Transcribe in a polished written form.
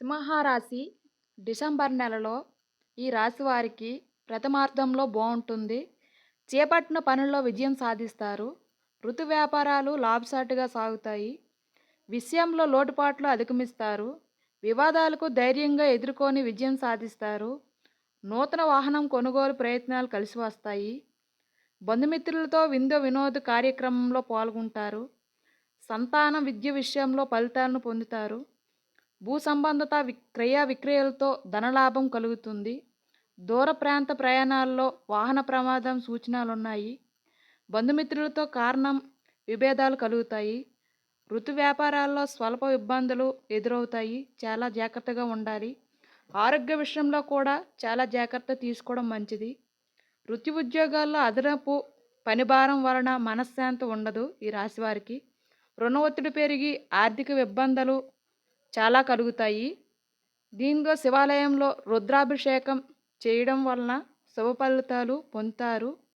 సింహరాశి డిసెంబర్ నెలలో ఈ రాశి వారికి ప్రథమార్థంలో బాగుంటుంది. చేపట్టిన పనుల్లో విజయం సాధిస్తారు. వృత్తి వ్యాపారాలు లాభసాటిగా సాగుతాయి. విషయంలో లోటుపాట్లు అధిగమిస్తారు. వివాదాలకు ధైర్యంగా ఎదుర్కొని విజయం సాధిస్తారు. నూతన వాహనం కొనుగోలు ప్రయత్నాలు కలిసి వస్తాయి. బంధుమిత్రులతో విందు వినోద కార్యక్రమంలో పాల్గొంటారు. సంతానం విద్య విషయంలో ఫలితాలను పొందుతారు. భూ సంబంధిత క్రయ విక్రయాలతో ధనలాభం కలుగుతుంది. దూర ప్రాంత ప్రయాణాల్లో వాహన ప్రమాదం సూచనలున్నాయి. బంధుమిత్రులతో కారణం విభేదాలు కలుగుతాయి. వృత్తి వ్యాపారాల్లో స్వల్ప ఇబ్బందులు ఎదురవుతాయి. చాలా జాగ్రత్తగా ఉండాలి. ఆరోగ్య విషయంలో కూడా చాలా జాగ్రత్త తీసుకోవడం మంచిది. వృత్తి ఉద్యోగాల్లో అదనపు పనిభారం వలన మనశ్శాంతి ఉండదు. ఈ రాశి వారికి రుణ ఒత్తిడి పెరిగి ఆర్థిక ఇబ్బందులు చాలా కలుగుతాయి. దీంతో శివాలయంలో రుద్రాభిషేకం చేయడం వలన శుభ ఫలితాలు పొందుతారు.